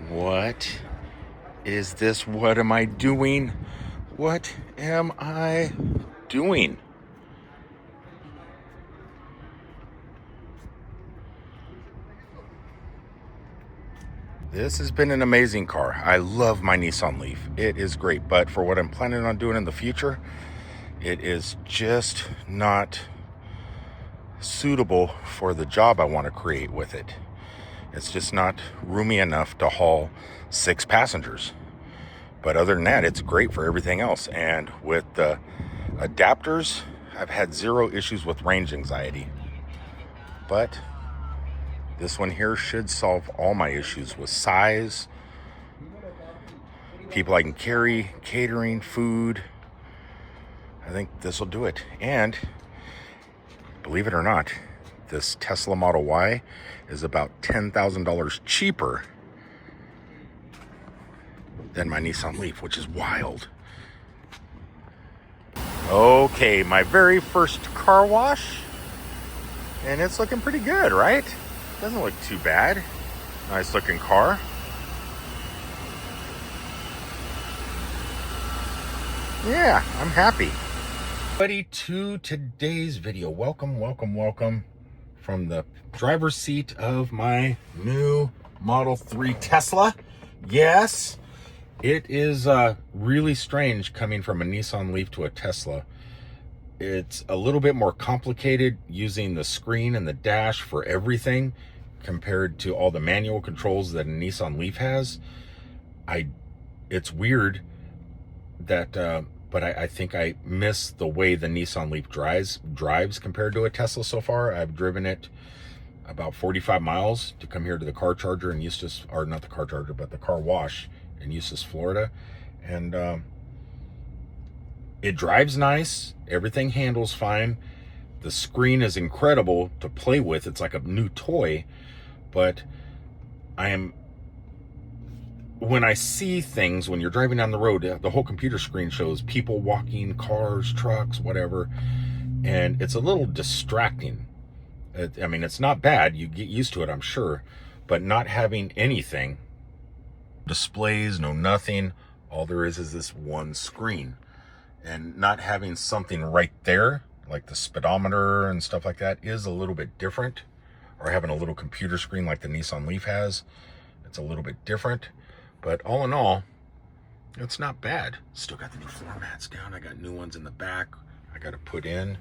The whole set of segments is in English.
What is this? What am I doing? What am I doing? This has been an amazing car. I love my Nissan Leaf. It is great, but for what I'm planning on doing in the future, it is just not suitable for the job I want to create with it. It's just not roomy enough to haul 6 passengers. But other than that, it's great for everything else. And with the adapters, I've had 0 issues with range anxiety. But this one here should solve all my issues with size, people I can carry, catering, food. I think this will do it. And believe it or not, this Tesla Model Y is about $10,000 cheaper than my Nissan Leaf, which is wild. Okay, my very first car wash, and it's looking pretty good, right? Doesn't look too bad. Nice looking car. Yeah, I'm happy. Buddy, to today's video. Welcome from the driver's seat of my new Model 3 Tesla. Yes, it is really strange coming from a Nissan Leaf to a Tesla. It's a little bit more complicated using the screen and the dash for everything compared to all the manual controls that a Nissan Leaf has. It's weird that, but I think I miss the way the Nissan Leaf drives compared to a Tesla so far. I've driven it about 45 miles to come here to the car charger in Eustis, or not the car charger, but the car wash in Eustis, Florida. And it drives nice. Everything handles fine. The screen is incredible to play with. It's like a new toy. But when I see things, when you're driving down the road, the whole computer screen shows people walking, cars, trucks, whatever. And it's a little distracting. It's not bad. You get used to it, I'm sure. But not having anything, displays, no nothing. All there is this one screen. And not having something right there, like the speedometer and stuff like that, is a little bit different. Or having a little computer screen like the Nissan Leaf has, it's a little bit different. But all in all, it's not bad. Still got the new floor mats down. I got new ones in the back I got to put in.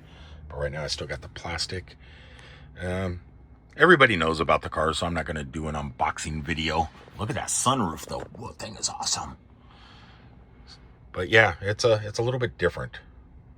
But right now I still got the plastic. Everybody knows about the car, so I'm not going to do an unboxing video. Look at that sunroof, though. That thing is awesome. But yeah, it's a little bit different.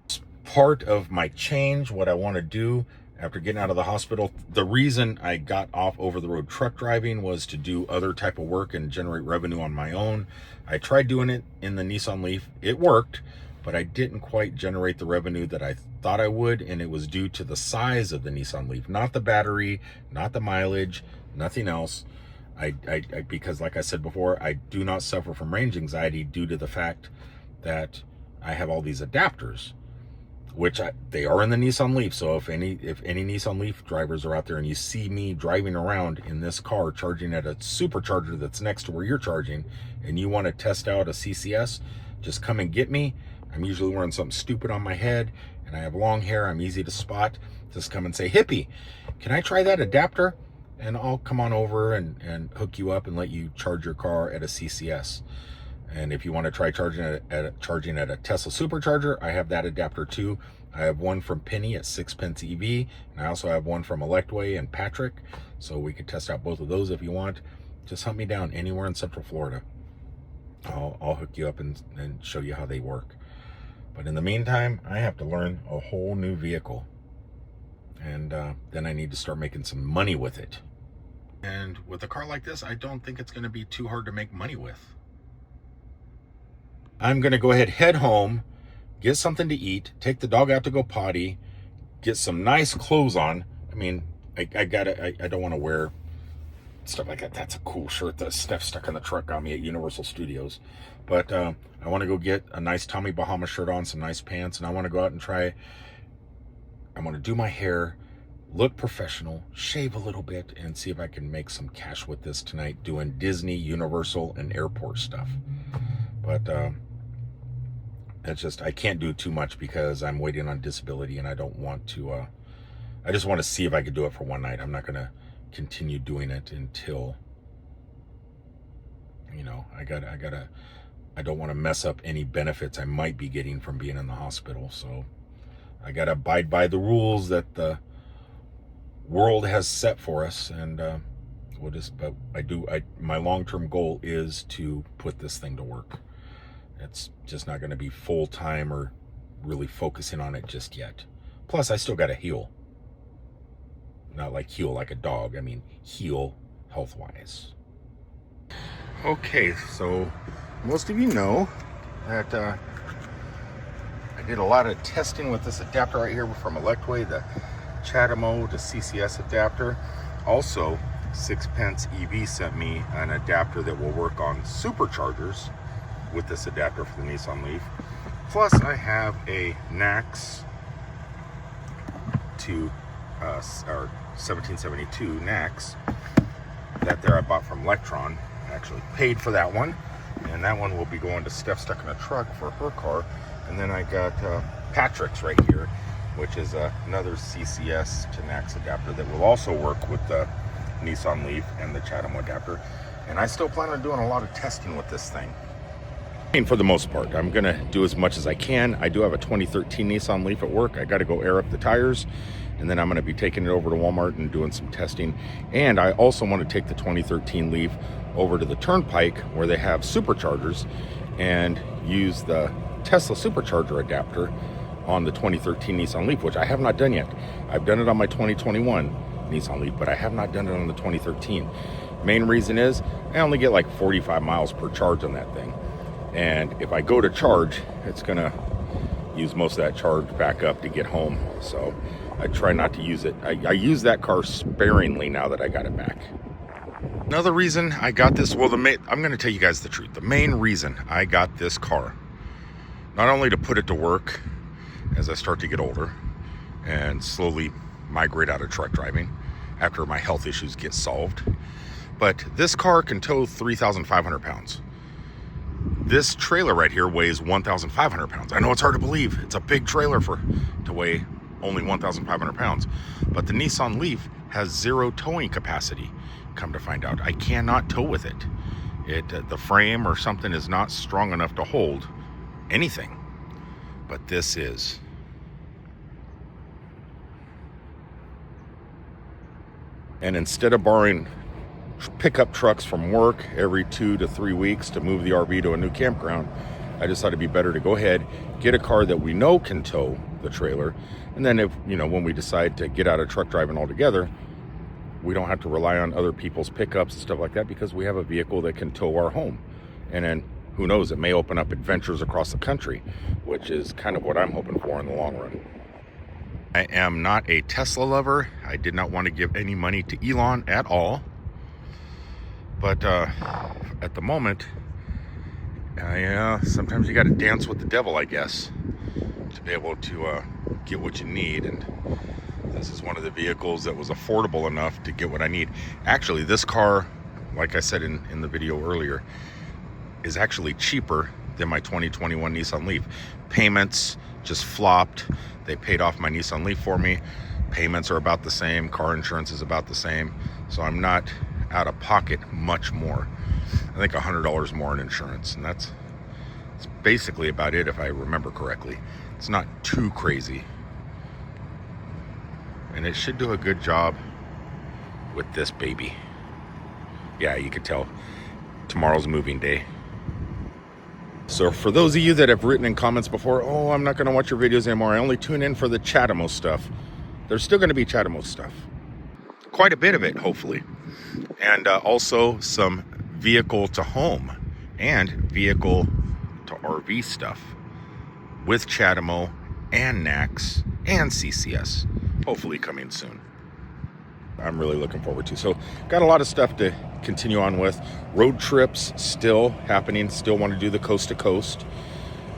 It's part of my change, what I want to do after getting out of the hospital. The reason I got off over-the-road truck driving was to do other type of work and generate revenue on my own. I tried doing it in the Nissan Leaf. It worked, but I didn't quite generate the revenue that I thought I would, and it was due to the size of the Nissan Leaf, not the battery, not the mileage, nothing else. Because like I said before, I do not suffer from range anxiety due to the fact that I have all these adapters, which they are in the Nissan Leaf. So if any Nissan Leaf drivers are out there and you see me driving around in this car charging at a supercharger that's next to where you're charging, and you want to test out a CCS, just come and get me. I'm usually wearing something stupid on my head, and I have long hair. I'm easy to spot. Just come and say, "Hippie, can I try that adapter?" And I'll come on over and hook you up and let you charge your car at a CCS. And if you want to try charging at a Tesla supercharger, I have that adapter too. I have one from Penny at 6pence EV, and I also have one from Electway and Patrick. So we could test out both of those if you want. Just hunt me down anywhere in Central Florida. I'll hook you up and show you how they work. But in the meantime, I have to learn a whole new vehicle. And then I need to start making some money with it. And with a car like this, I don't think it's going to be too hard to make money with. I'm going to go ahead, head home, get something to eat, take the dog out to go potty, get some nice clothes on. I don't want to wear stuff like that. That's a cool shirt that Steph stuck in the truck on me at Universal Studios. But I want to go get a nice Tommy Bahama shirt on, some nice pants, and I want to go out and I want to do my hair, look professional, shave a little bit, and see if I can make some cash with this tonight doing Disney, Universal, and airport stuff. But it's just, I can't do too much because I'm waiting on disability, and I don't want to, I just want to see if I could do it for one night. I'm not going to continue doing it until, you know, I don't want to mess up any benefits I might be getting from being in the hospital. So I got to abide by the rules that the world has set for us. And we'll just, but my long-term goal is to put this thing to work. It's just not going to be full-time or really focusing on it just yet. Plus, I still got to heal. Not like heal like a dog. I mean, heal health-wise. Okay, so most of you know that I did a lot of testing with this adapter right here from Electway, the Chatamo to CCS adapter. Also, Sixpence EV sent me an adapter that will work on superchargers with this adapter for the Nissan Leaf. Plus, I have a NAX to or 1772 NAX that there I bought from Electron. I actually paid for that one, and that one will be going to Steph stuck in a truck for her car. And then I got Patrick's right here, which is another CCS to NAX adapter that will also work with the Nissan Leaf and the Chatamo adapter. And I still plan on doing a lot of testing with this thing. I mean, for the most part, I'm gonna do as much as I can. I do have a 2013 Nissan Leaf at work. I got to go air up the tires, and then I'm gonna be taking it over to Walmart and doing some testing. And I also want to take the 2013 Leaf over to the Turnpike where they have superchargers and use the Tesla supercharger adapter on the 2013 Nissan Leaf, which I have not done yet. I've done it on my 2021 Nissan Leaf, but I have not done it on the 2013. Main reason is I only get like 45 miles per charge on that thing. And if I go to charge, it's gonna use most of that charge back up to get home. So I try not to use it. I use that car sparingly now that I got it back. Another reason I got this, well, I'm gonna tell you guys the truth. The main reason I got this car, not only to put it to work as I start to get older and slowly migrate out of truck driving after my health issues get solved, but this car can tow 3,500 pounds. This trailer right here weighs 1,500 pounds. I know it's hard to believe. It's a big trailer to weigh only 1,500 pounds. But the Nissan Leaf has zero towing capacity, come to find out. I cannot tow with it. The frame or something is not strong enough to hold anything. But this is. And instead of borrowing pickup trucks from work every 2 to 3 weeks to move the RV to a new campground, I just thought it'd be better to go ahead, get a car that we know can tow the trailer, and then if, you know, when we decide to get out of truck driving altogether, we don't have to rely on other people's pickups and stuff like that, because we have a vehicle that can tow our home. And then who knows, it may open up adventures across the country, which is kind of what I'm hoping for in the long run. I am not a Tesla lover. I did not want to give any money to Elon at all. But at the moment, sometimes you got to dance with the devil, I guess, to be able to get what you need. And this is one of the vehicles that was affordable enough to get what I need. Actually, this car, like I said in the video earlier, is actually cheaper than my 2021 Nissan Leaf. Payments just flopped. They paid off my Nissan Leaf for me. Payments are about the same. Car insurance is about the same. So I'm not out of pocket much more. I think $100 more in insurance, and that's basically about it if I remember correctly. It's not too crazy, and it should do a good job with this baby. Yeah, you can tell tomorrow's moving day. So for those of you that have written in comments before, oh, I'm not going to watch your videos anymore, I only tune in for the Chatamo stuff. There's still going to be Chatamo stuff. Quite a bit of it, hopefully. And also some vehicle to home and vehicle to RV stuff with Chatamo and NAX and CCS, hopefully coming soon. I'm really looking forward to. So got a lot of stuff to continue on with. Road trips still happening. Still want to do the coast to coast.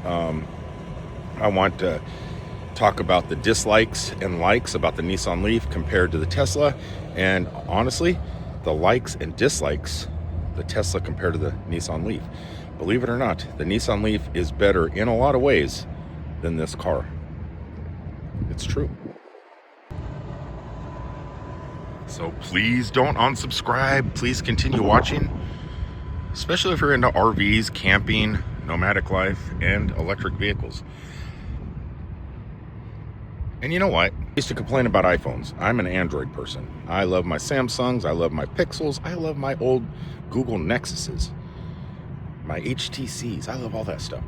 I want to talk about the dislikes and likes about the Nissan Leaf compared to the Tesla. And honestly, the likes and dislikes, the Tesla compared to the Nissan Leaf. Believe it or not, the Nissan Leaf is better in a lot of ways than this car. It's true. So please don't unsubscribe. Please continue watching, especially if you're into RVs, camping, nomadic life, and electric vehicles. And you know what? I used to complain about iPhones. I'm an Android person. I love my Samsungs. I love my Pixels. I love my old Google Nexuses, my HTCs. I love all that stuff.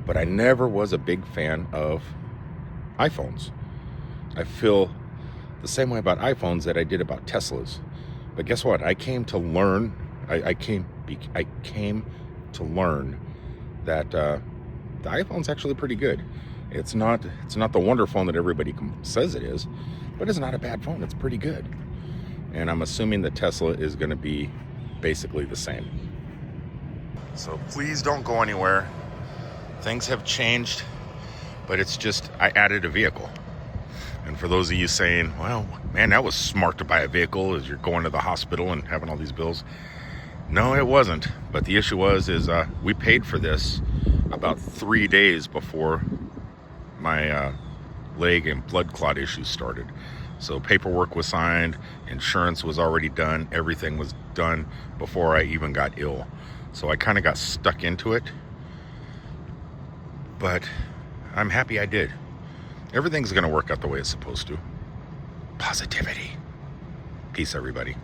But I never was a big fan of iPhones. I feel the same way about iPhones that I did about Teslas. But guess what? I came to learn. I came to learn that the iPhone's actually pretty good. It's not the wonder phone that everybody says it is, but it's not a bad phone. It's pretty good. And I'm assuming the Tesla is going to be basically the same. So please don't go anywhere. Things have changed, but it's just I added a vehicle. And for those of you saying, well, man, that was smart to buy a vehicle as you're going to the hospital and having all these bills. No, it wasn't. But the issue is we paid for this about 3 days before my leg and blood clot issues started. So paperwork was signed, insurance was already done, everything was done before I even got ill. So I kind of got stuck into it, but I'm happy I did. Everything's going to work out the way it's supposed to. Positivity. Peace, everybody.